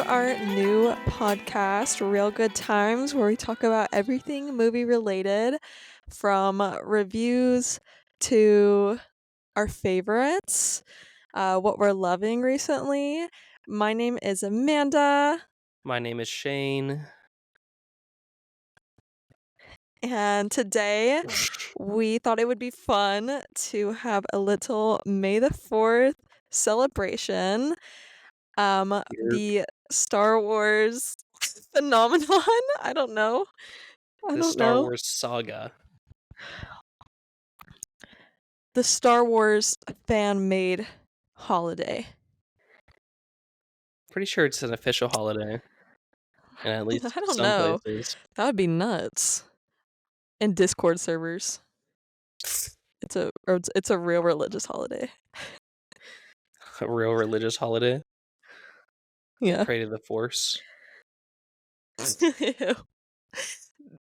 our new podcast, Real Good Times, where we talk about everything movie related, from reviews to our favorites, what we're loving recently. My name is Amanda, My name is Shane. and today we thought it would be fun to have a little May the 4th celebration. The Star Wars phenomenon. I don't know. The Star Wars saga. The Star Wars fan-made holiday. Pretty sure it's an official holiday. And at least I don't some know. places. That would be nuts. In Discord servers. It's a real religious holiday. A real religious holiday. Yeah. Pray to the Force.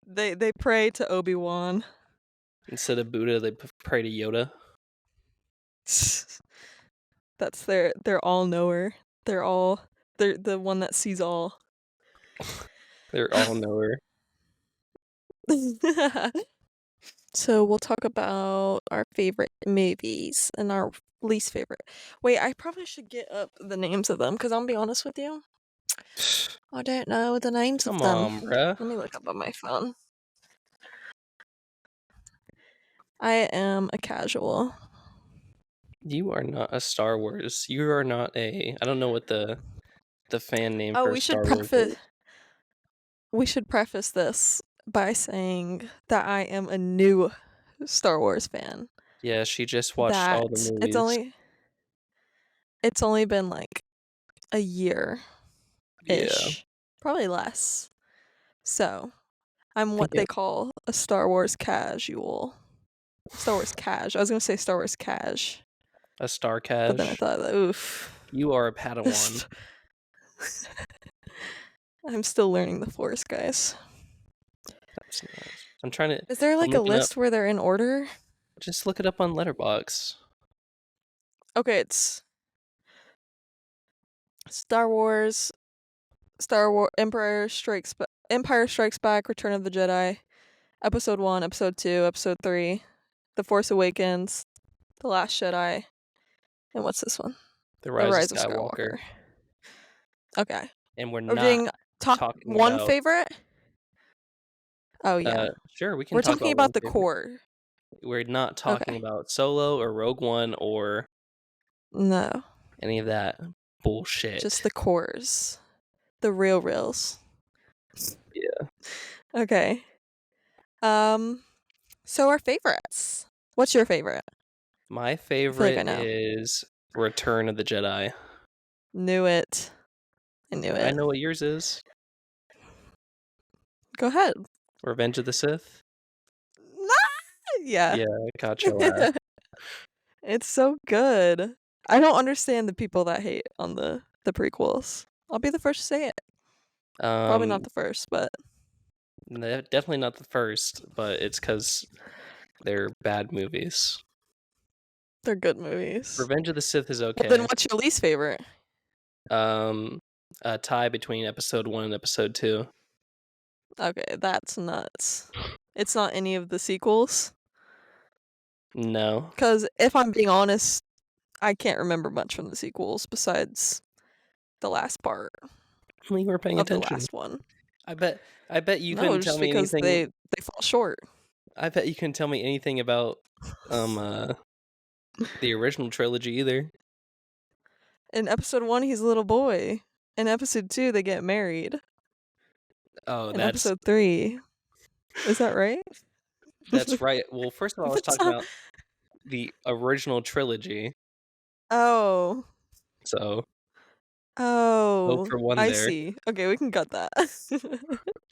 They pray to Obi-Wan. Instead of Buddha, they pray to Yoda. That's their all-knower. They're the one that sees all. They're all knower. So we'll talk about our favorite movies and our least favorite. Wait, I probably should get up the names of them because I'll be honest with you. I don't know the names of Come them. on, bruh. Let me look up on my phone. I am a casual. You are not a Star Wars. You are not a... I don't know what the fan name for Star Wars is. We should preface this by saying that I am a new Star Wars fan. Yeah, she just watched all the movies. It's only been like a year-ish. Yeah. Probably less. So, I'm what they call a Star Wars casual. Star Wars cash. I was gonna say Star Wars cash. A Star Cash. But then I thought, oof. You are a Padawan. I'm still learning the Force, guys. That's nice. I'm trying to... Is there like a list where they're in order? Just look it up on Letterboxd. Okay, it's Star Wars, Empire Strikes Back, Return of the Jedi, Episode 1, Episode 2, Episode 3, The Force Awakens, The Last Jedi, and what's this one? The Rise of Skywalker. Okay. And we're doing talking one about... favorite? Oh, yeah. Sure, we can We're talk talking about the core. We're not talking about Solo or Rogue One or... No. Any of that bullshit. Just the cores. The reals. Yeah. Okay. So our favorites. What's your favorite? My favorite is Return of the Jedi. Knew it. I knew it. I know what yours is. Go ahead. Revenge of the Sith? Yeah. Yeah, gotcha. It's so good. I don't understand the people that hate on the prequels. I'll be the first to say it. Probably not the first, but... Definitely not the first, but it's because they're bad movies. They're good movies. Revenge of the Sith is okay. Well, then what's your least favorite? A tie between Episode 1 and Episode 2. Okay, that's nuts. It's not any of the sequels? No. Because if I'm being honest, I can't remember much from the sequels besides the last part. You were paying attention. The last one. I bet you couldn't tell me anything. They fall short. I bet you couldn't tell me anything about the original trilogy either. In Episode 1, he's a little boy. In Episode 2, they get married. Oh, in Episode 3. Is that right? That's right. Well, first of all, I was talking about the original trilogy. Oh. So. Oh. For one I there. see. Okay, we can cut that.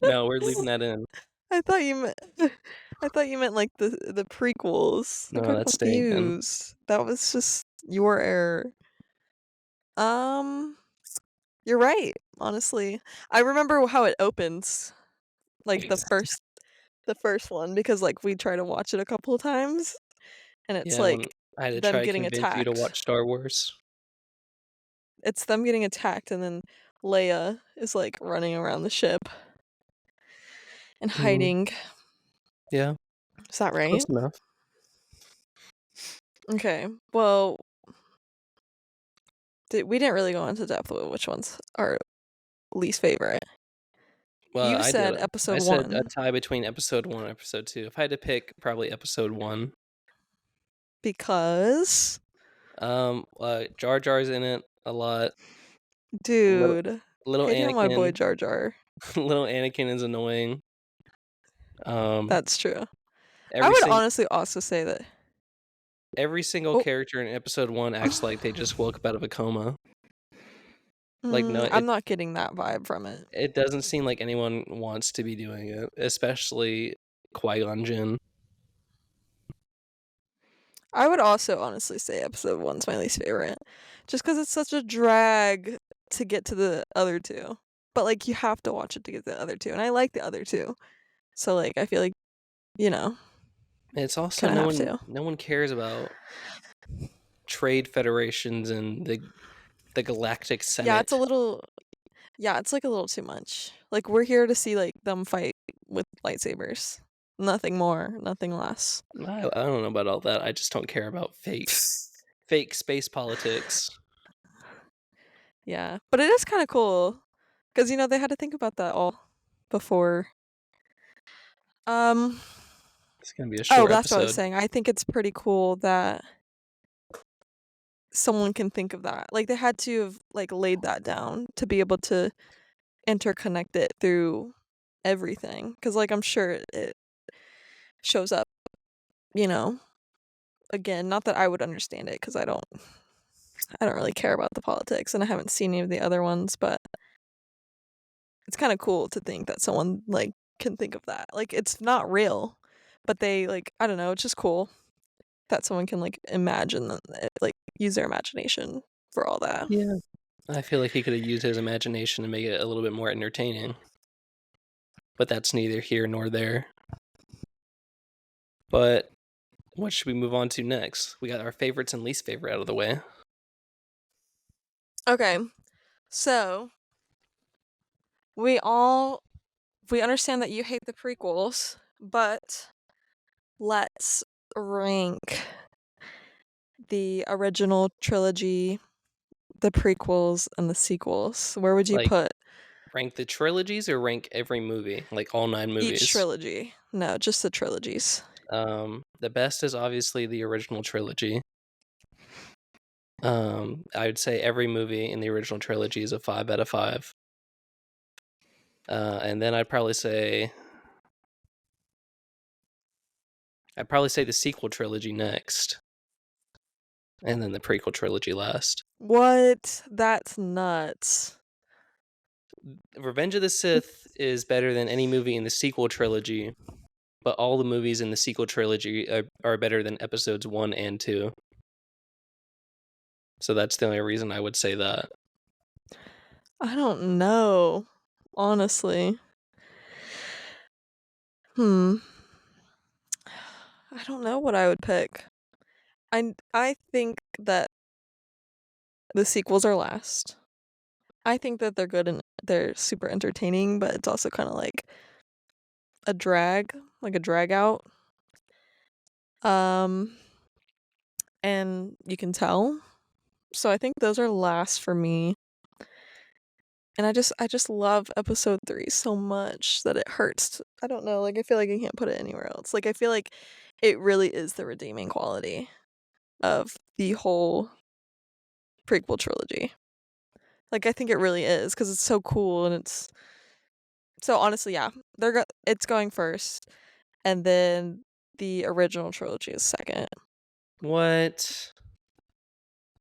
No, we're leaving that in. I thought you meant like the prequels. No, that's staying in. That was just your error. You're right, honestly. I remember how it opens. Like the first one, because like we try to watch it a couple of times and it's like I had to them try getting to convince attacked. you to watch Star Wars. It's them getting attacked and then Leia is like running around the ship and hiding. Yeah. Is that right? Close enough. Okay. Well, we didn't really go into depth with which one's our least favorite. Well, You I said did. episode I said a 1 tie between episode 1 and episode 2. If I had to pick, probably episode 1. because Jar Jar's in it a lot. dude, Little hating on my boy Anakin. Jar Jar. Little Anakin is annoying. That's true. I Every would single honestly also say that every single oh, character in episode 1 acts like they just woke up out of a coma. Like no, I'm not getting that vibe from it. it doesn't seem like anyone wants to be doing it, especially Qui-Gon Jinn. I would also honestly say episode 1's my least favorite. Just because it's such a drag to get to the other two. But, like, you have to watch it to get the other two. And I like the other two. So, like, I feel like, you know, It's also kind of have to. no one cares about trade federations and the Galactic Senate. Yeah, it's like a little too much. Like, we're here to see, like, them fight with lightsabers. Nothing more, nothing less. I don't know about all that. I just don't care about fake space politics. Yeah, but it is kind of cool because they had to think about that all before. It's gonna be a short that's what I was episode. saying. I think it's pretty cool that someone can think of that. Like they had to have like laid that down to be able to interconnect it through everything. Because like I'm sure it shows up, again. Not that I would understand it because I don't really care about the politics and I haven't seen any of the other ones, but it's kind of cool to think that someone like can think of that. Like it's not real, but they like I don't know, it's just cool that someone can like imagine like use their imagination for all that. Yeah. I feel like he could have used his imagination to make it a little bit more entertaining. But that's neither here nor there. But what should we move on to next? We got our favorites and least favorite out of the way. Okay. So we understand that you hate the prequels, but let's rank the original trilogy, the prequels, and the sequels. Where would you put? Rank the trilogies or rank every movie? Like all 9 movies? Each trilogy. No, just the trilogies. The best is obviously the original trilogy. I would say every movie in the original trilogy is a 5 out of 5. And then I'd probably say the sequel trilogy next. And then the prequel trilogy last. What? That's nuts. Revenge of the Sith is better than any movie in the sequel trilogy, but all the movies in the sequel trilogy are better than episodes 1 and 2. So that's the only reason I would say that. I don't know, honestly. I don't know what I would pick. I think that the sequels are last. I think that they're good and they're super entertaining, but it's also kind of like a drag out. And you can tell. So I think those are last for me. And I just love episode 3 so much that it hurts. I don't know, like I feel like I can't put it anywhere else. Like I feel like it really is the redeeming quality of the whole prequel trilogy. Like I think it really is because it's so cool and it's so honestly, yeah, it's going first, and then the original trilogy is second. What?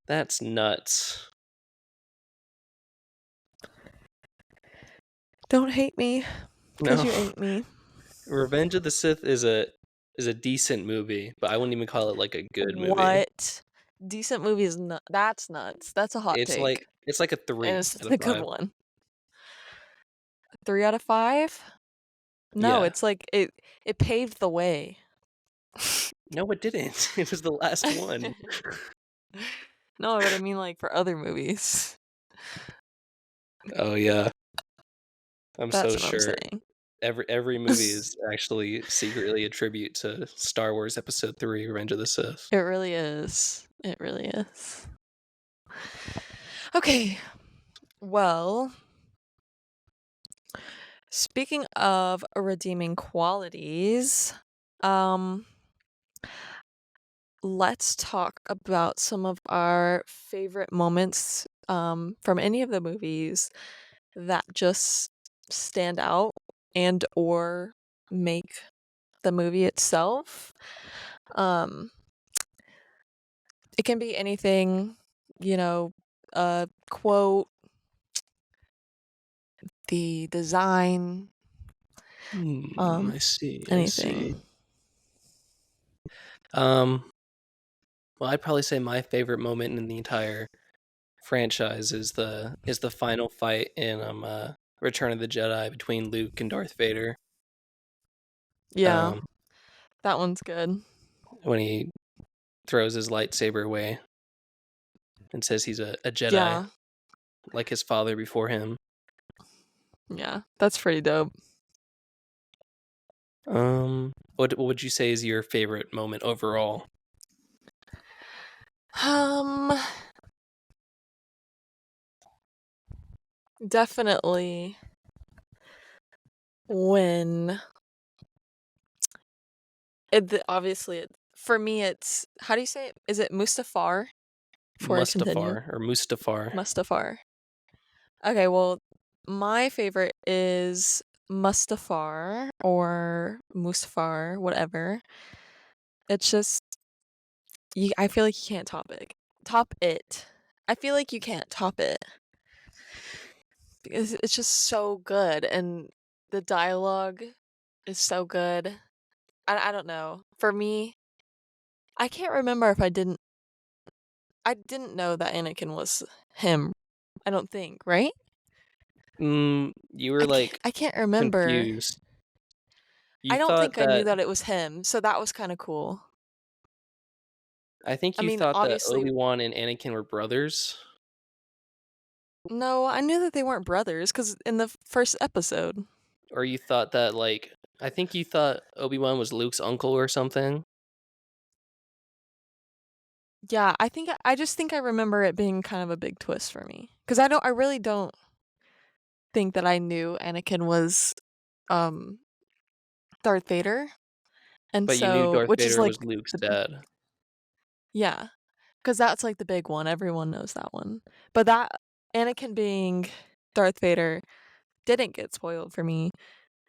That's nuts. Don't hate me because you hate me. Revenge of the Sith is a decent movie, but I wouldn't even call it like a good movie. What? Decent movie is that's nuts. That's a hot take. It's like a 3 and it's out of a good 5. one. 3 out of 5? No, Yeah. it's like it paved the way. No, it didn't. It was the last one. No, but I mean like for other movies. Oh yeah, I'm That's so what I'm sure. saying. Every movie is actually secretly a tribute to Star Wars Episode 3: Revenge of the Sith. It really is. It really is. Okay. Well, speaking of redeeming qualities, um, let's talk about some of our favorite moments from any of the movies that just stand out and or make the movie itself. Um, it can be anything, you know, a quote, the design, I see. I see. anything. Um, well, I'd probably say my favorite moment in the entire franchise is the final fight in Return of the Jedi between Luke and Darth Vader. Yeah, Um, that one's good. when he throws his lightsaber away and says he's a Jedi Yeah, like his father before him. yeah, that's pretty dope. What would you say is your favorite moment overall? Um, definitely when obviously for me it's how do you say it? Is it Mustafar? Before I continue, Mustafar or Mustafar. Mustafar. Okay, well, my favorite is Mustafar or Mustafar, whatever. It's just I feel like you can't top it. Top it. I feel like you can't top it because it's just so good and the dialogue is so good. I don't know. For me, I can't remember if I didn't know that Anakin was him. I don't think, right? You were like I can't remember. confused. You I don't thought think I knew that that it was him, so that was kind of cool. I think I you mean, thought that obviously, Obi-Wan and Anakin were brothers, no, I knew that they weren't brothers because in the first episode, or you thought that I think you thought Obi-Wan was Luke's uncle or something. yeah, I just think I remember it being kind of a big twist for me because I really don't think that I knew Anakin was um Darth Vader, and But you knew so Darth which is Vader like was Luke's the dad. yeah, because that's like the big one. Everyone knows that one, but that Anakin being Darth Vader didn't get spoiled for me.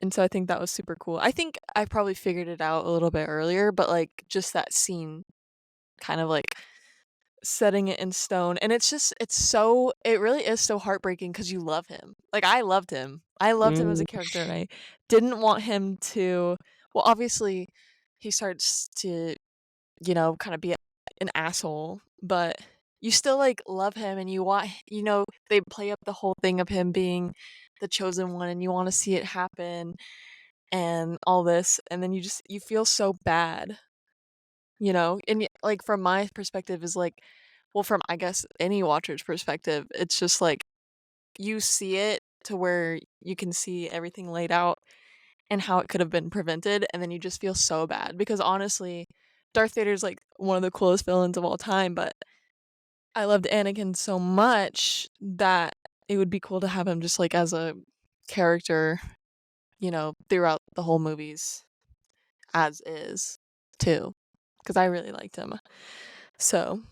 And so I think that was super cool. I think I probably figured it out a little bit earlier, but like just that scene kind of like setting it in stone. And it really is so heartbreaking because you love him. Like I loved him. I loved him as Mm, a character and I didn't want him to, well, obviously he starts to, kind of be an asshole, but you still like love him and you want, they play up the whole thing of him being the chosen one and you want to see it happen and all this, and then you feel so bad, and like from my perspective is like, well, from I guess any watcher's perspective, it's just like you see it to where you can see everything laid out and how it could have been prevented, and then you just feel so bad because honestly, Darth Vader's like one of the coolest villains of all time, but I loved Anakin so much that it would be cool to have him just like as a character, throughout the whole movies as is too, because I really liked him. So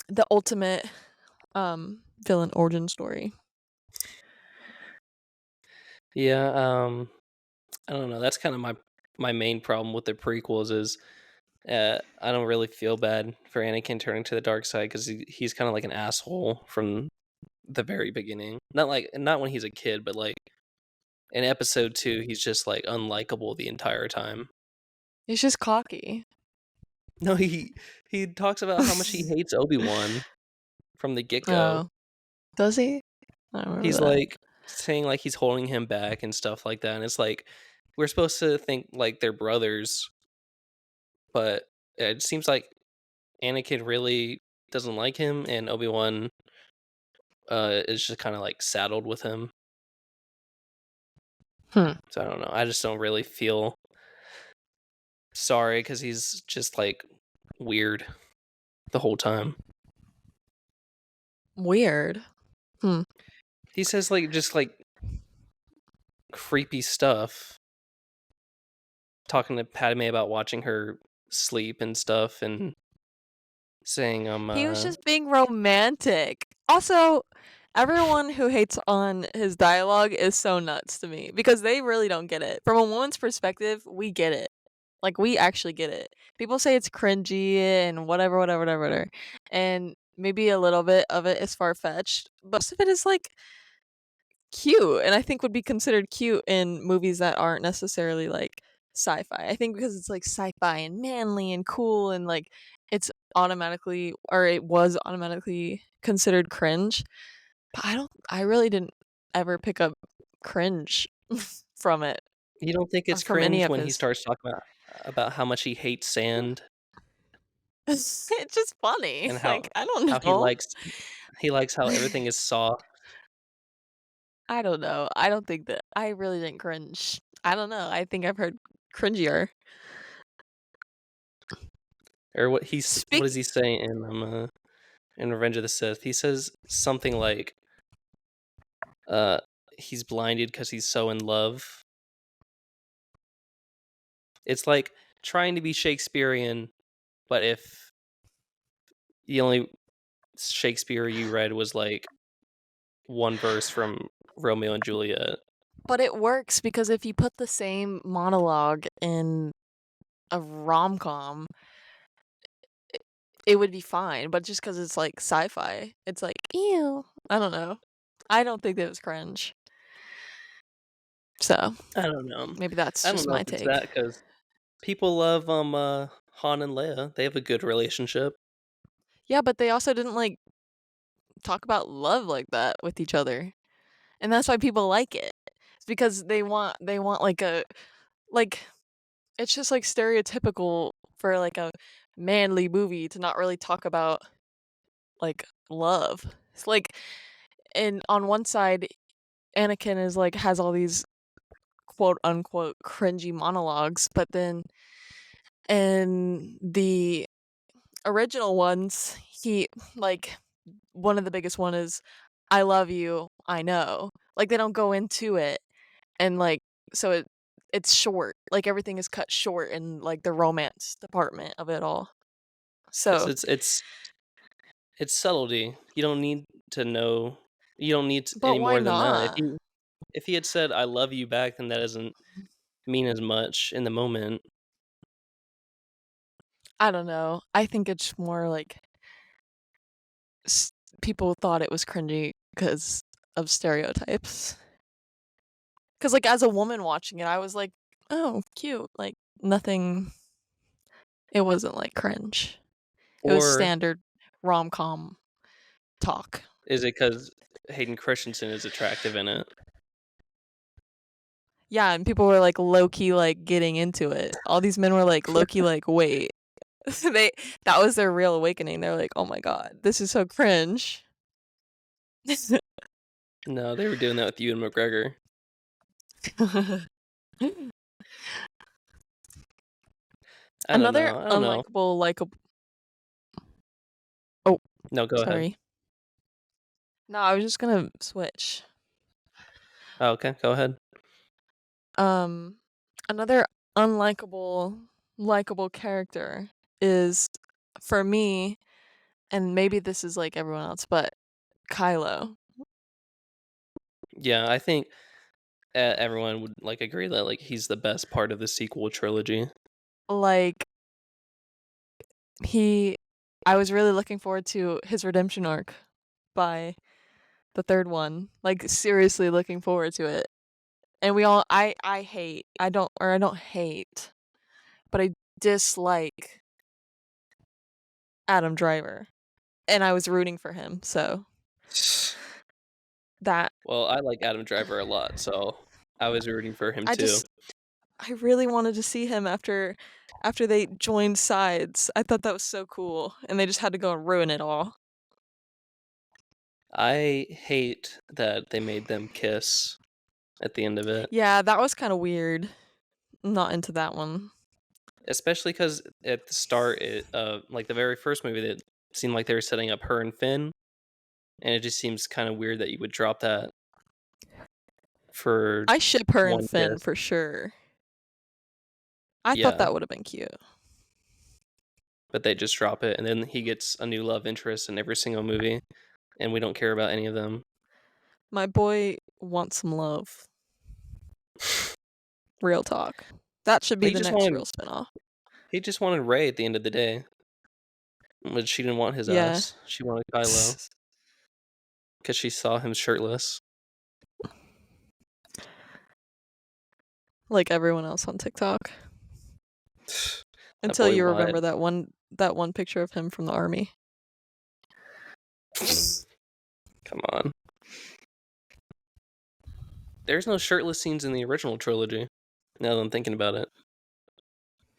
the ultimate villain origin story. yeah, I don't know. That's kind of my main problem with the prequels is I don't really feel bad for Anakin turning to the dark side because he's kind of like an asshole from the very beginning. Not when he's a kid, but like in episode 2, he's just like unlikable the entire time. He's just cocky. No, he talks about how much he hates Obi-Wan from the get-go. Oh, does he? I don't remember He's that. like saying like he's holding him back and stuff like that. And it's like we're supposed to think like they're brothers, but it seems like Anakin really doesn't like him and Obi-Wan is just kind of like saddled with him. Hmm. So I don't know. I just don't really feel sorry because he's just like weird the whole time. Weird. He says like just like creepy stuff, talking to Padme about watching her sleep and stuff, and saying He was just being romantic. Also, everyone who hates on his dialogue is so nuts to me because they really don't get it. From a woman's perspective, we get it. Like, we actually get it. People say it's cringy and whatever, whatever, whatever, whatever. And maybe a little bit of it is far fetched, but most of it is like cute, and I think would be considered cute in movies that aren't necessarily like sci-fi. I think because it's like sci-fi and manly and cool and like it's automatically, or it was automatically considered cringe. But I really didn't ever pick up cringe from it you don't think or it's from any cringe of when he his. starts talking about how much he hates sand It's just funny. and Like, I don't how know. he likes how everything is soft. I don't know. I don't think that I really didn't cringe. I don't know. I think I've heard cringier. Or what Speak does he say in Revenge of the Sith? He says something like uh he's blinded because he's so in love. It's like trying to be Shakespearean, but if the only Shakespeare you read was like one verse from Romeo and Juliet. But it works because if you put the same monologue in a rom-com, it would be fine. But just because it's like sci-fi, it's like, ew. I don't know. I don't think that was cringe. So I don't know. maybe that's I don't just know my if it's take. that because people love Han and Leia. They have a good relationship. Yeah, but they also didn't like talk about love like that with each other. And that's why people like it. It's because they want like a like it's just like stereotypical for like a manly movie to not really talk about like love. It's like, and on one side Anakin is like has all these quote unquote cringy monologues, but then in the original ones, he like one of the biggest one is I love you, I know. Like they don't go into it and like so it's short. Like everything is cut short in like the romance department of it all. Yes, So, it's subtlety. You don't need to know. You don't need but any why more than that. not? If he had said "I love you" back, then that doesn't mean as much in the moment. I don't know. I think it's more like people thought it was cringy because of stereotypes. Because like as a woman watching it, I was like, oh, cute. Like nothing. It wasn't like cringe. It was Or standard rom com talk. is it because Hayden Christensen is attractive in it? Yeah, and people were like low key like getting into it. All these men were like low key like, wait. they that was their real awakening. They're like, oh my god, this is so cringe. No, they were doing that with Ewan McGregor. I don't Another know. I don't know. unlikable, likable. Oh, No, go ahead. sorry. No, I was just gonna switch. Oh, okay, go ahead. Um, Another unlikable, likable character is for me, and maybe this is like everyone else, but Kylo. Yeah, I think everyone would like agree that like he's the best part of the sequel trilogy. Like he, I was really looking forward to his redemption arc by the third one. Like seriously looking forward to it. And we all, I don't hate, but I dislike Adam Driver, and I was rooting for him. So that Well, I like Adam Driver a lot, so I was rooting for him I too. just I really wanted to see him after they joined sides. I thought that was so cool, and they just had to go and ruin it all. I hate that they made them kiss at the end of it, Yeah, that was kind of weird. I'm not into that one. especially because at the start, like the very first movie, that seemed like they were setting up her and Finn, and it just seems kind of weird that you would drop that for I ship her and one Finn kiss. for sure. I thought Yeah, that would have been cute. but they just drop it, and then he gets a new love interest in every single movie, and we don't care about any of them. My boy wants some love. Real talk. That should be He the just next wanted real spinoff. he just wanted Ray at the end of the day, but she didn't want his Yeah. ass. She wanted Kylo because she saw him shirtless. Like everyone else on TikTok. That Until boy you what? remember that one picture of him from the army. Come on. There's no shirtless scenes in the original trilogy. Now that I'm thinking about it,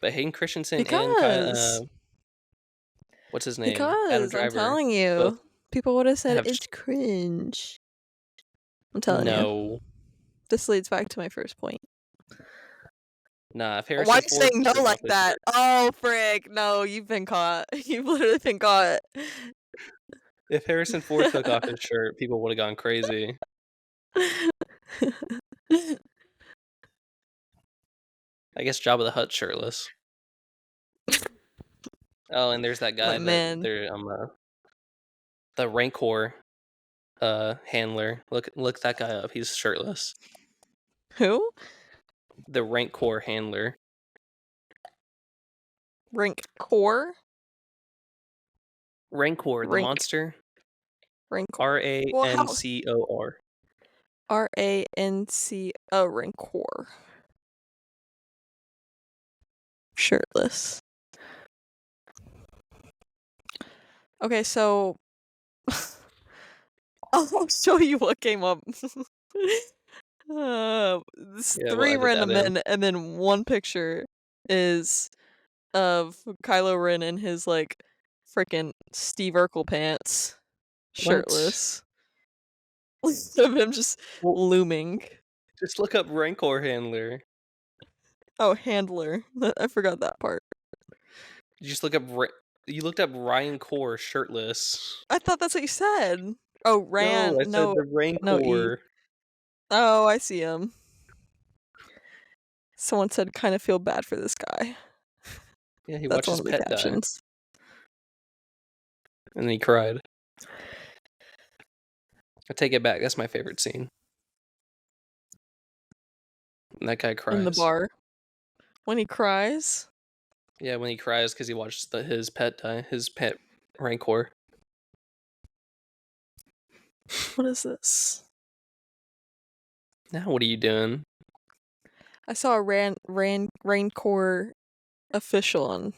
but Hayden Christensen and Because what's his name? Adam because I'm Driver telling both you, people would have said have it's cringe. I'm telling you. no. This leads back to my first point. Nah, if Why are Harrison you Ford saying no took like off his that? shirt, Oh, frick. No, you've been caught. You've literally been caught. if Harrison Ford took off his shirt, people would have gone crazy. I guess Jabba the Hutt shirtless. Oh, and there's that My guy that man. they're the Rancor handler. Look that guy up. He's shirtless. Who? The Rancor handler. Rank core? Rancor, the Rank. monster. Rancor. Well, how? Rancor. Ranco. Rancor. Shirtless. Okay, so I'll show you what came up. This Yeah, we'll 3 edit that random in. men, and then one picture is of Kylo Ren in his like freaking Steve Urkel pants, What? shirtless, of him just Well, looming. just look up Rancor handler. Oh, handler. I forgot that part. You just look up. You looked up Ryan Core shirtless. I thought that's what you said. Oh, No, Ran. I said No, the no E. Rancor. Oh, I see him. Someone said, "Kind of feel bad for this guy." Yeah, he That's watched one his of the pet die, captions. and then he cried. I take it back. That's my favorite scene. And that guy In the cries. bar when he cries. Yeah, when he cries because he watched his pet die, his pet Rancor. What is this? Now what are you doing? I saw a Raincore official on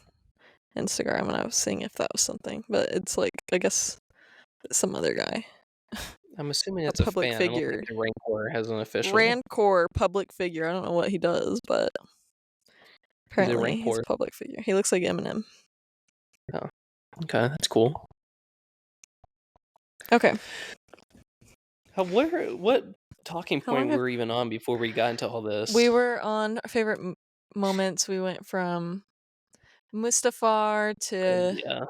Instagram, and I was seeing if that was something, but it's like I guess some other guy, I'm assuming a it's a public fan. I don't think figure. the Rancor has an official. Rancor public figure. I don't know what he does, but He's a apparently he's a Rancor. public figure. He looks like Eminem. Oh, okay, that's cool. Okay. What talking How long point have were we even on before we got into all this? we were on favorite moments? We went from Mustafar to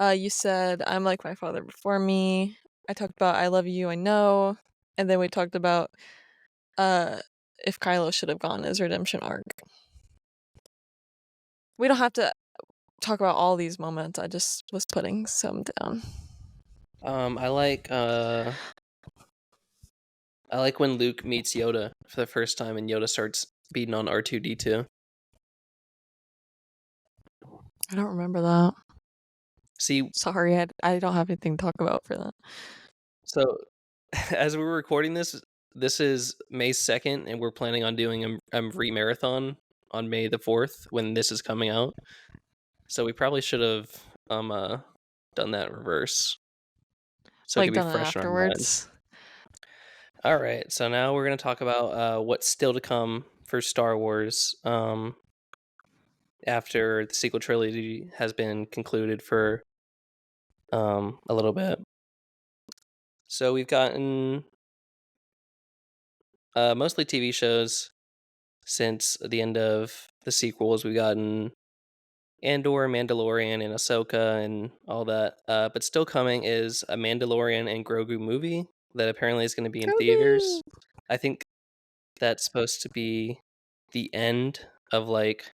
Yeah. you said I'm like my father before me. I talked about I love you, I know, and then we talked about uh if Kylo should have gone his redemption arc. We don't have to talk about all these moments. I just was putting some down. I like when Luke meets Yoda for the first time and Yoda starts beating on R2D2. I don't remember that. See, Sorry, I don't have anything to talk about for that. so as we were recording this, this is May 2nd, and we're planning on doing a re-marathon on May the 4th when this is coming out. So we probably should have done that reverse. So it Like could be done it fresh in our mind. afterwards. All right, so now we're going to talk about what's still to come for Star Wars after the sequel trilogy has been concluded for a little bit. So we've gotten mostly TV shows since the end of the sequels. We've gotten Andor, Mandalorian, and Ahsoka, and all that. But still coming is a Mandalorian and Grogu movie that apparently is going to be in theaters. Grogu! I think that's supposed to be the end of like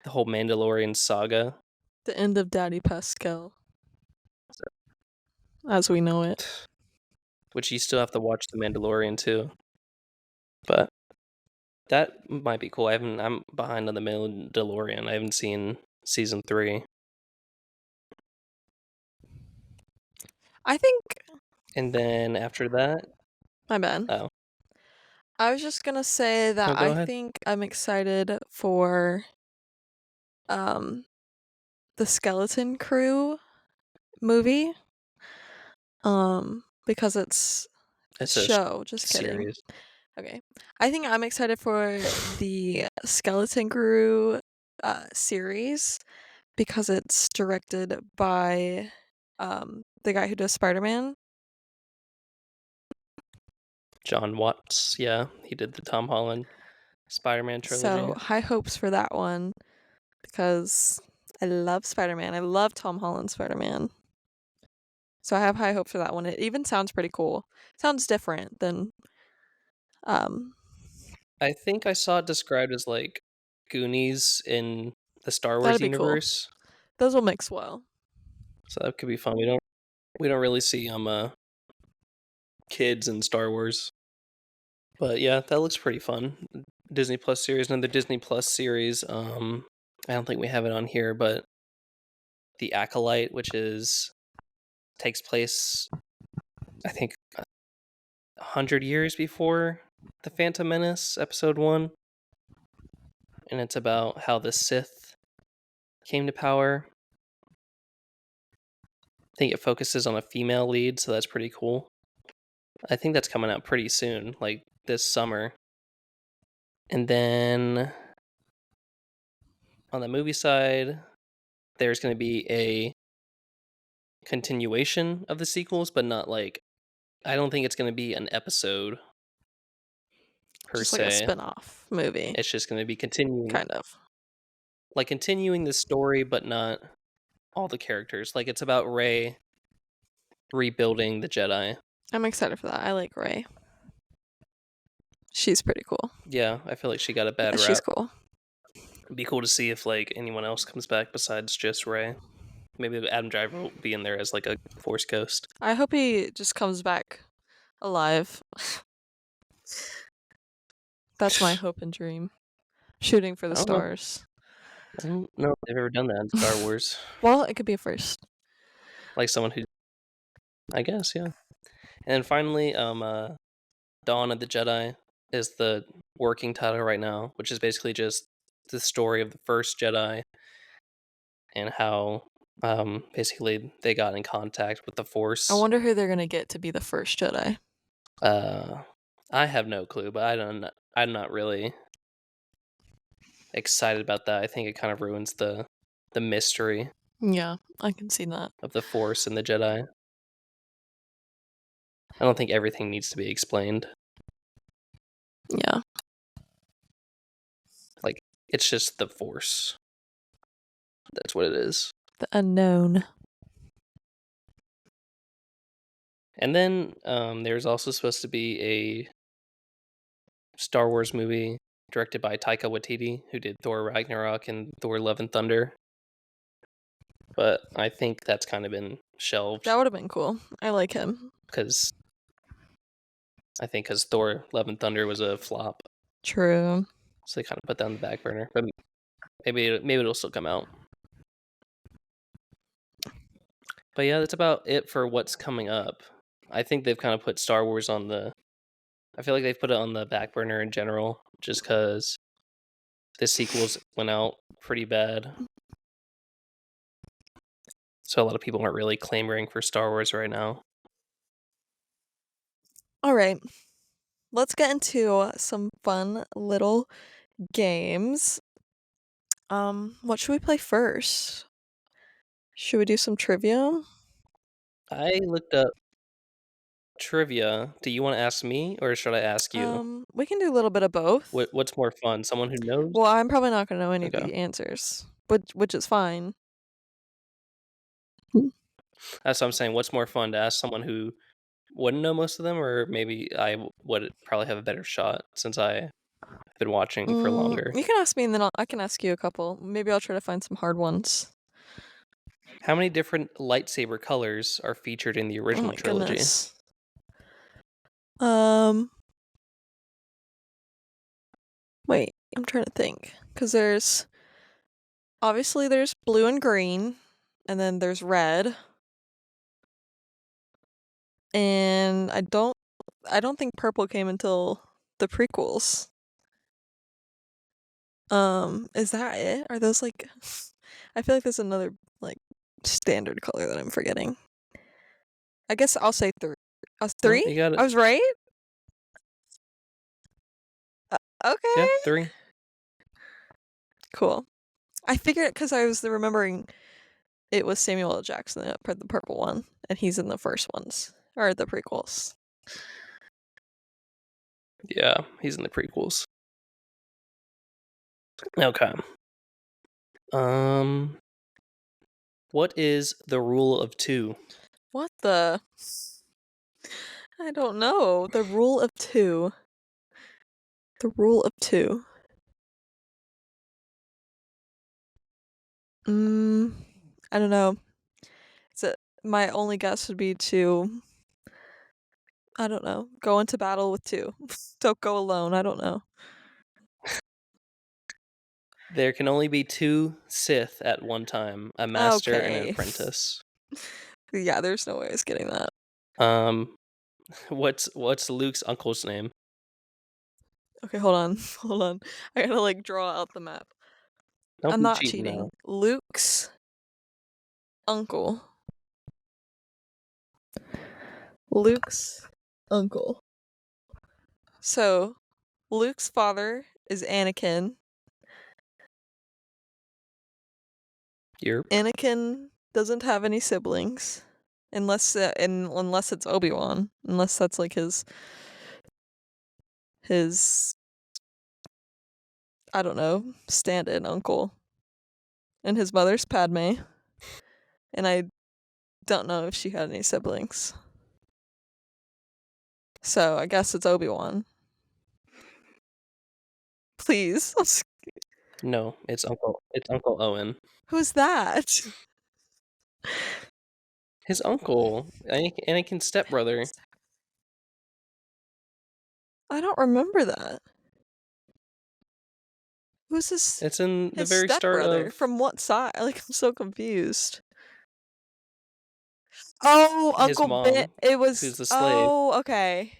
the whole Mandalorian saga. The end of Daddy Pascal. As we know it. Which you still have to watch The Mandalorian too. But that might be cool. I'm behind on The Mandalorian. I haven't seen season 3. I think. And then after that, My bad. oh, I was just gonna say that no, go I ahead. think I'm excited for the Skeleton Crew movie. Because it's It's a show. Just kidding. series. Okay. I think I'm excited for the Skeleton Crew series because it's directed by the guy who does Spider-Man. John Watts, yeah, he did the Tom Holland Spider-Man trilogy. So high hopes for that one because I love Spider-Man. I love Tom Holland Spider-Man. So I have high hope for that one. It even sounds pretty cool. Sounds different than I think I saw it described as like Goonies in the Star Wars that'd be cool. universe. Those will mix well. So that could be fun. We don't really see kids in Star Wars. But yeah, that looks pretty fun. Disney Plus series, another Disney Plus series. I don't think we have it on here, but The Acolyte, which takes place, I think, 100 years before The Phantom Menace, Episode 1. And it's about how the Sith came to power. I think it focuses on a female lead, so that's pretty cool. I think that's coming out pretty soon, like this summer. And then on the movie side, there's going to be a continuation of the sequels, but not like, I don't think it's going to be an episode per Just like a se. spin-off movie. It's just going to be continuing, Kind of. like continuing the story, but not all the characters. Like it's about Rey rebuilding the Jedi. I'm excited for that. I like Rey. She's pretty cool. Yeah, I feel like she got a bad rap. She's cool. It'd be cool to see if like anyone else comes back besides just Rey. Maybe Adam Driver will be in there as like a Force ghost. I hope he just comes back alive. That's my hope and dream. Shooting for the I don't know. stars. I don't know if they've ever done that in Star Wars. Well, it could be a first. Like someone who, I guess, yeah. And then finally, Dawn of the Jedi is the working title right now, which is basically just the story of the first Jedi and how basically they got in contact with the Force. I wonder who they're gonna get to be the first Jedi. I have no clue, but I'm not really excited about that. I think it kind of ruins the mystery Yeah, I can see that. of the Force and the Jedi. I don't think everything needs to be explained. Yeah. Like it's just the Force. That's what it is. The unknown. And then there's also supposed to be a Star Wars movie directed by Taika Waititi, who did Thor Ragnarok and Thor Love and Thunder. But I think that's kind of been shelved. That would have been cool. I like him. Because Thor Love and Thunder was a flop. True. So they kind of put that on the back burner. But maybe it'll still come out. But yeah, that's about it for what's coming up. I think they've kind of put Star Wars on the... I feel like they've put it on the back burner in general, just because the sequels went out pretty bad. So a lot of people aren't really clamoring for Star Wars right now. All right. Let's get into some fun little games. What should we play first? Should we do some trivia? I looked up trivia. Do you want to ask me or should I ask you? We can do a little bit of both. What's more fun? Someone who knows? Well, I'm probably not gonna know any of Okay. the answers, which is fine. That's what I'm saying. What's more fun to ask someone who wouldn't know most of them, or maybe would probably have a better shot since I've been watching for longer? You can ask me, and then I can ask you a couple. Maybe I'll try to find some hard ones. How many different lightsaber colors are featured in the Oh original my trilogy? goodness. Wait, I'm trying to think. Because obviously there's blue and green, and then there's red. And I don't think purple came until the prequels. Is that it? Are those like I feel like there's another like standard color that I'm forgetting. I guess I'll say three. Well, 3? you got it. I was right? Okay. Yeah, 3. Cool. I figured it because I was remembering it was Samuel L. Jackson that put the purple one, and he's in the first ones, or the prequels. Yeah, he's in the prequels. Okay. What is the rule of 2? What the? I don't know. The rule of 2. The rule of 2. I don't know. My only guess would be to, I don't know, go into battle with 2. Don't go alone. I don't know. There can only be 2 Sith at one time, a master and an Okay. apprentice. Yeah, there's no way I was getting that. What's Luke's uncle's name? Okay, hold on. Hold on. I gotta like draw out the map. Don't I'm be not cheating cheating. now. Luke's uncle. Luke's uncle. So, Luke's father is Anakin. Anakin doesn't have any siblings, unless it's Obi-Wan. Unless that's like his I don't know, stand-in uncle. And his mother's Padme. And I don't know if she had any siblings. So I guess it's Obi-Wan. Please. No, it's Uncle Owen. Who's that? His uncle, Anakin's stepbrother. I don't remember that. Who's It's in the his very start stepbrother? of From what side? Like, I'm so confused. Oh, his Uncle Ben. mom, It was. who's the slave. Oh, okay.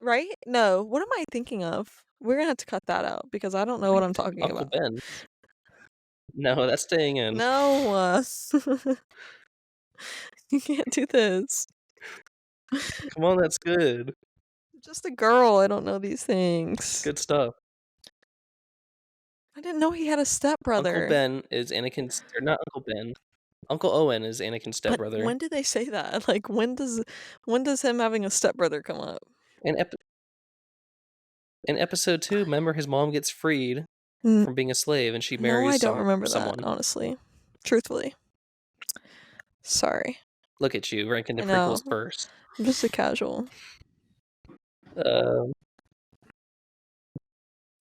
Right? No. What am I thinking of? We're gonna have to cut that out because I don't know what I'm talking Uncle about. Ben. No, that's staying in. No. You can't do this. Come on, that's good. Just a girl. I don't know these things. Good stuff. I didn't know he had a stepbrother. Uncle Ben is Anakin's, or not Uncle Ben. Uncle Owen is Anakin's But stepbrother. when did they say that? Like, when does him having a stepbrother come up? In episode 2, remember his mom gets freed Mm, from being a slave and she No, marries I don't remember someone. that, honestly. Truthfully. Sorry. Look at you, ranking the I know. prequels first. I'm just a casual.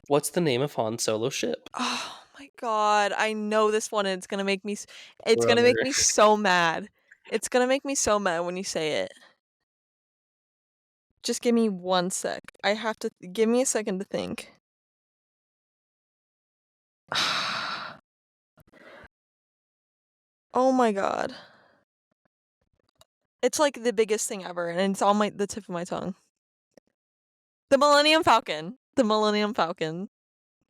What's the name of Han Solo's ship? Oh my god, I know this one and it's gonna make me Brother. so mad. It's gonna make me so mad when you say it. Just give me 1 sec. I have to give me a second to think. Oh my god. It's like the biggest thing ever and it's on the tip of my tongue. The Millennium Falcon. The Millennium Falcon.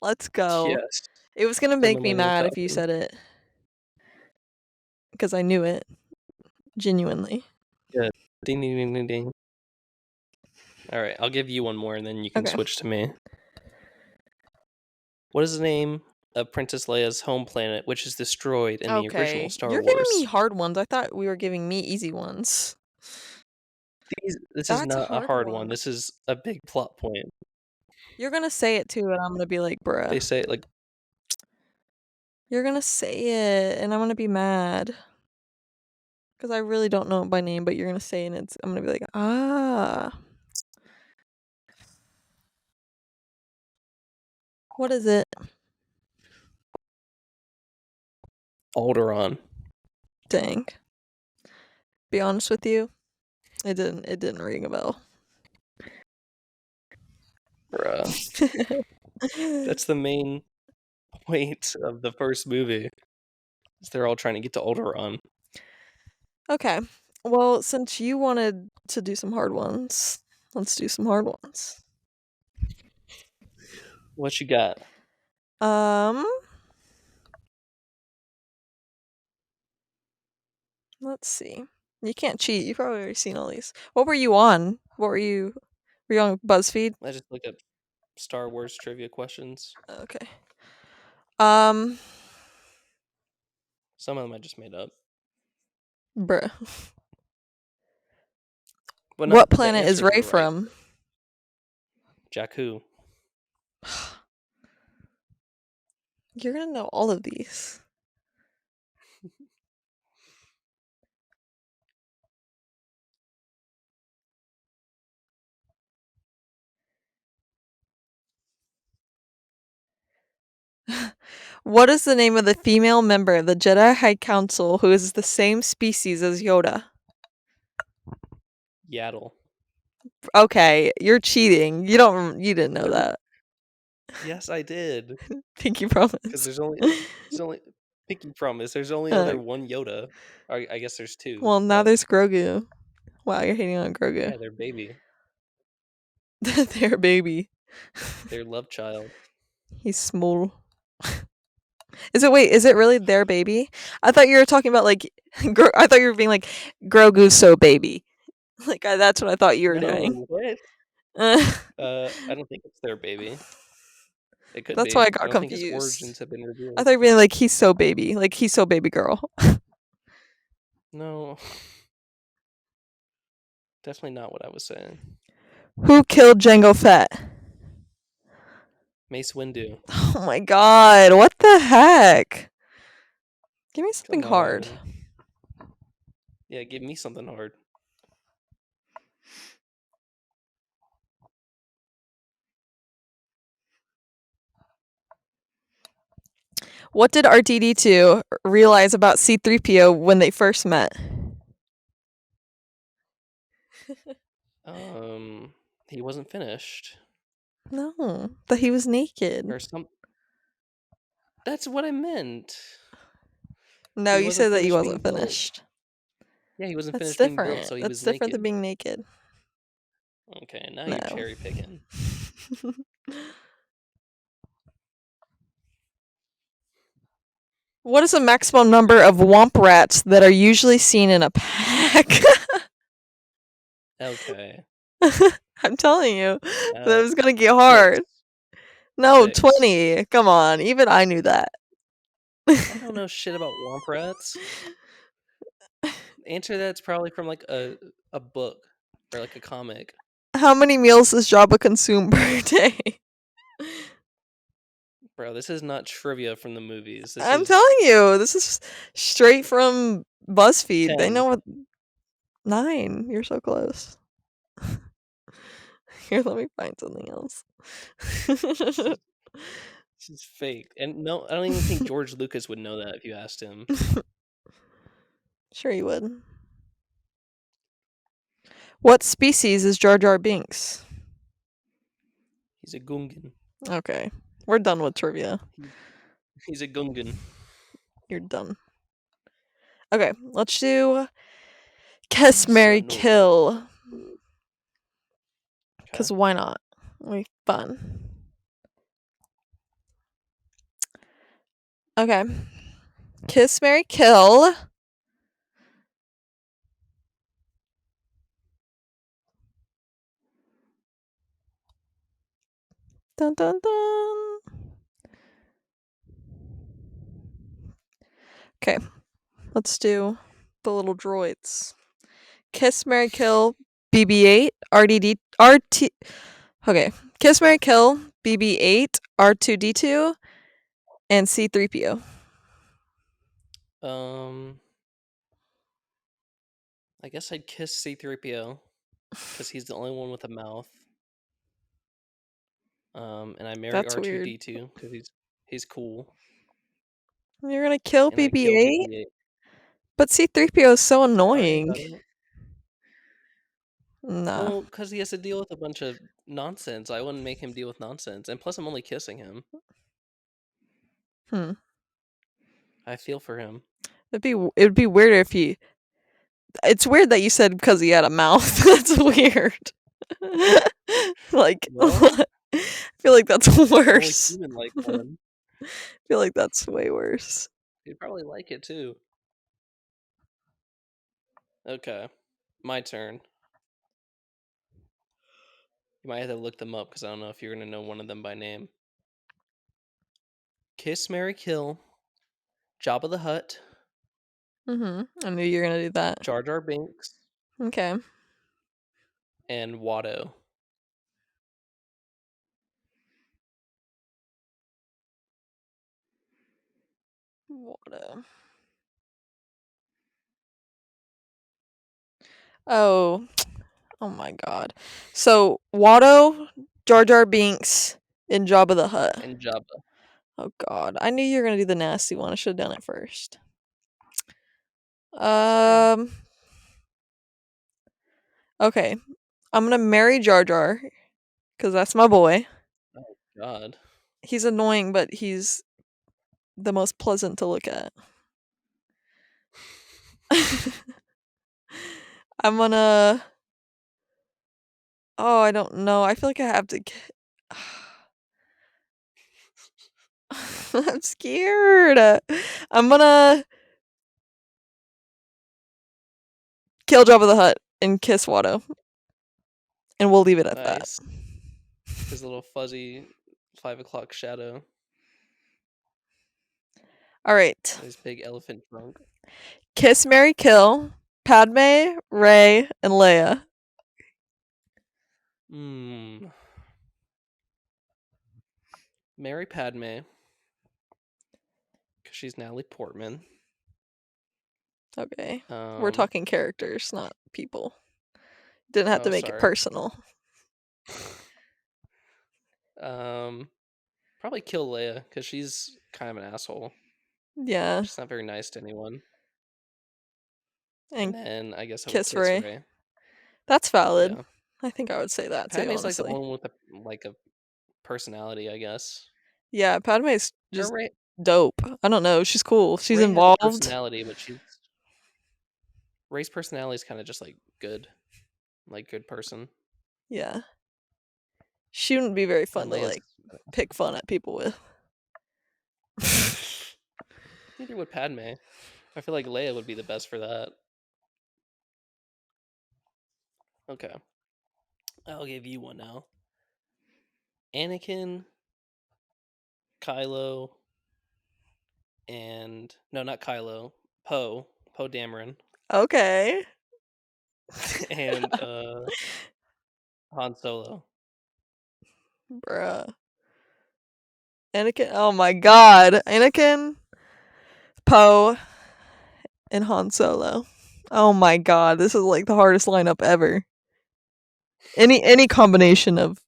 Let's go. Yes. It was gonna make me Millennium mad if you Falcon. said it. Because I knew it. Genuinely. Good. Ding, ding, ding, ding, ding. Alright, I'll give you one more and then you can Okay. switch to me. What is the name of Princess Leia's home planet, which is destroyed in the original Star You're Wars? giving me hard ones. I thought we were giving me easy ones. This is That's a not a hard hard one. one. This is a big plot point. You're gonna say it too, and I'm gonna be like, They bruh. say like You're gonna say it, and I'm gonna be mad. Because I really don't know it by name, but you're gonna say it, and I'm gonna be like, ah. What is it? Alderaan. Dang. Be honest with you, it didn't ring a bell. Bruh. That's the main point of the first movie. Is they're all trying to get to Alderaan. Okay. Well, since you wanted to do some hard ones, let's do some hard ones. What you got? Let's see. You can't cheat. You've probably already seen all these. What were you on? Were you on BuzzFeed? I just look up Star Wars trivia questions. Okay. Some of them I just made up. Bruh. But What the planet is answers Rey were right. from? Jakku. You're gonna know all of these. What is the name of the female member of the Jedi High Council who is the same species as Yoda? Yaddle. Okay, you're cheating. You didn't know that. Yes, I did. Pinky promise. Because there's only Pinky promise. There's only other one Yoda. Or I guess there's two. Well, now but there's Grogu. Wow, you're hating on Grogu. yeah, they're baby. Their baby. Their love child. He's small. Is it really their baby? I thought you were talking about like I thought you were being like Grogu's so baby. Like that's what I thought you were doing. What? I don't think it's their baby. It could That's be. why I got don't think its confused. origins have been revealed. I thought you were being like he's so baby. Like he's so baby girl. No. Definitely not what I was saying. Who killed Jango Fett? Mace Windu. Oh my god, what the heck? Give me something Come hard. on. Yeah, give me something hard. What did R2-D2 realize about C-3PO when they first met? He wasn't finished. No, that he was naked. Or some. That's what I meant. No, He you wasn't said that he finished wasn't being built. finished. Yeah, he wasn't That's finished being different. built, so he That's was different naked. than being naked. Okay, now you're No. cherry picking. What is the maximum number of womp rats that are usually seen in a pack? Okay. I'm telling you, that was gonna get hard. 6. No, 6. 20. Come on, even I knew that. I don't know shit about womp rats. Answer that's probably from like a book or like a comic. How many meals does Jabba consume per day? Bro, this is not trivia from the movies. I'm telling you, this is straight from BuzzFeed. 10. They know what. 9. You're so close. Here, let me find something else. This is fake. And no, I don't even think George Lucas would know that if you asked him. Sure you would. What species is Jar Jar Binks? He's a Gungan. Okay. We're done with trivia. He's a Gungan. You're done. Okay, let's do Kiss, Marry, Kill. Because why not? It'll be fun. Okay. Kiss, Marry, Kill. Dun dun dun. Okay. Let's do the little droids. Kiss, Marry, Kill BB-8, RDD, RT. Okay, Kiss Mary Kill, BB-8, R2D2, and C3PO. I guess I'd kiss C3PO because he's the only one with a mouth. And I marry That's weird. R2D2 because he's cool. You're gonna kill And I kill BB-8? BB-8. But C3PO is so Alright, annoying. got it. Nah. Well, because he has to deal with a bunch of nonsense. I wouldn't make him deal with nonsense. And plus, I'm only kissing him. I feel for him. It would be weirder if he. It's weird that you said because he had a mouth. That's weird. Like, Well, I feel like that's only worse. human like one. I feel like that's way worse. He'd probably like it too. Okay, my turn. You might have to look them up because I don't know if you're gonna know one of them by name. Kiss, Mary, Kill, Jabba the Hutt, I knew you were gonna do that. Jar Jar Binks, Okay. and Watto. Watto. Oh. Oh my god. So, Watto, Jar Jar Binks, and Jabba the Hutt. And Jabba. Oh god. I knew you were gonna do the nasty one. I should have done it first. Okay. I'm gonna marry Jar Jar. Because that's my boy. Oh god. He's annoying, but he's the most pleasant to look at. I'm gonna. Oh, I don't know. I feel like I have to. I'm scared. I'm gonna kill Jabba the Hutt and kiss Watto. And we'll leave it at Nice. His little fuzzy 5 o'clock shadow. Alright. His big elephant trunk. Kiss, marry, kill. Padme, Rey, and Leia. Marry Padme. Because she's Natalie Portman. Okay. We're talking characters, not people. Didn't have to make it personal. Probably kill Leia because she's kind of an asshole. Yeah. She's not very nice to anyone. And then I guess I would kiss kiss Rey. Rey. That's valid. Yeah. I think I would say that too. Padme's honestly. like the one with a personality, I guess. Yeah, Padme's just Rey, dope. I don't know. She's cool. She's Rey involved. has a personality, but Rey's personality is kind of just like good, like good person. Yeah. She wouldn't be very fun to like pick fun at people with. Neither would Padme. I feel like Leia would be the best for that. Okay. I'll give you one now. Anakin, Kylo, and no, not Kylo. Poe Dameron. Okay. And Han Solo. Bruh. Anakin. Oh my god. Anakin, Poe, and Han Solo. Oh my god. This is like the hardest lineup ever. Any combination of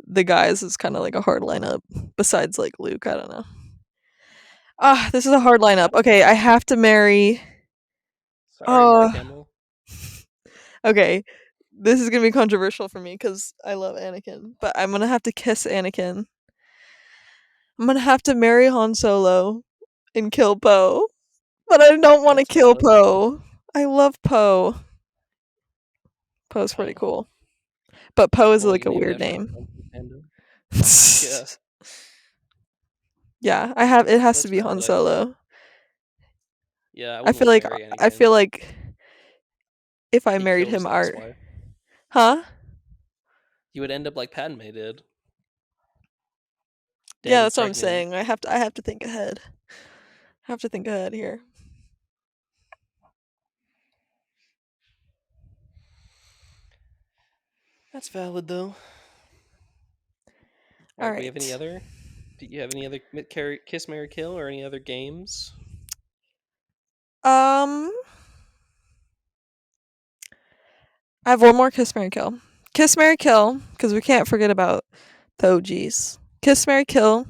the guys is kind of like a hard lineup. Besides like Luke, I don't know. This is a hard lineup. Okay, I have to marry. Sorry, Mark Hamill. Okay, this is gonna be controversial for me because I love Anakin, but I'm gonna have to kiss Anakin. I'm gonna have to marry Han Solo and kill Poe, but I don't want to kill Poe. I love Poe. Poe's pretty cool, but Poe is like a weird name. Yeah. Yeah, it has to be Han Solo. Yeah, I feel like if I married him, huh? You would end up like Padme did. Yeah, that's what I'm saying. I have to think ahead. I have to think ahead here. That's valid though. All Do we have any right. other? Do you have any other Kiss, Marry, Kill, or any other games? I have one more Kiss, Marry, Kill. Kiss, Marry, Kill, because we can't forget about the OGs. Kiss, Marry, Kill,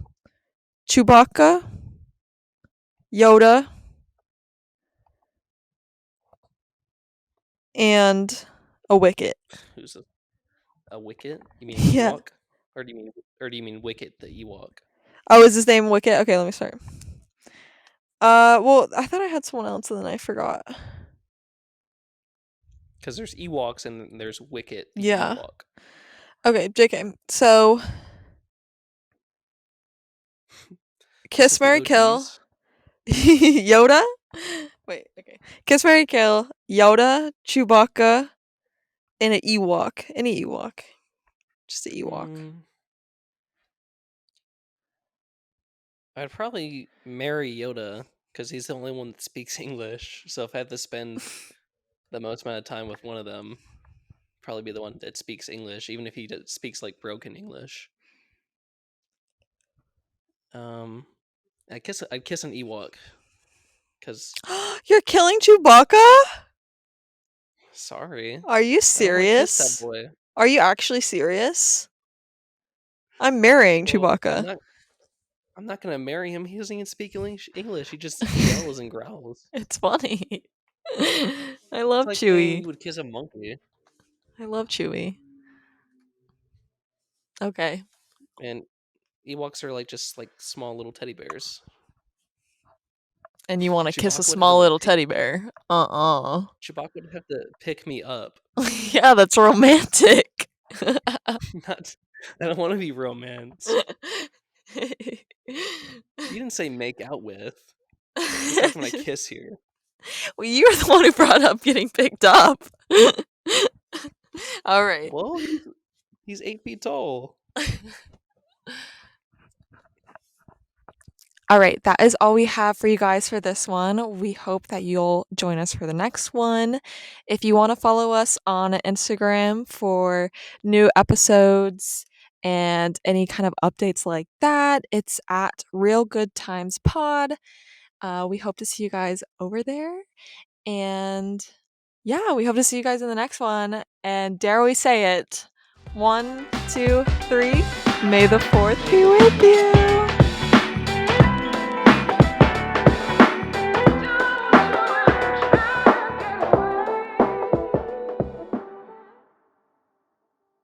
Chewbacca, Yoda, and a Wicket. Who's a Wicket? You mean Yeah. Ewok, or do you mean Wicket the Ewok? Oh, is his name Wicket? Okay, let me start. Well, I thought I had someone else and then I forgot. Because there's Ewoks and there's Wicket the Yeah. Ewok. Okay, JK. So, Kiss, Marry, Kill, Yoda. Wait, okay. Kiss, Marry, Kill, Yoda, Chewbacca, and an Ewok. Any Ewok. Just an Ewok. I'd probably marry Yoda because he's the only one that speaks English. So if I had to spend the most amount of time with one of them, probably be the one that speaks English, even if he speaks like broken English. I'd kiss an Ewok because You're killing Chewbacca? sorry, Are you I don't wanna kiss serious? that boy. Are you actually serious? I'm marrying Well, Chewbacca. I'm not gonna marry him. He doesn't even speak English. He just yells and growls. It's funny. I It's love like saying Chewie. you would kiss a monkey. I love Chewie. Okay. And Ewoks are just like small little teddy bears. And you want to kiss a Chewbacca would have small to little pick, teddy bear? Chewbacca would have to pick me up. Yeah, that's romantic. Not, I don't want to be romance. You didn't say make out with. We're talking about kiss here. Well, you're the one who brought up getting picked up. All right. Well, he's 8 feet tall. All right, that is all we have for you guys for this one. We hope that you'll join us for the next one. If you want to follow us on Instagram for new episodes and any kind of updates like that, it's at Real Good Times Pod. We hope to see you guys over there. And yeah, we hope to see you guys in the next one. And dare we say it? 1, 2, 3. May the 4th be with you.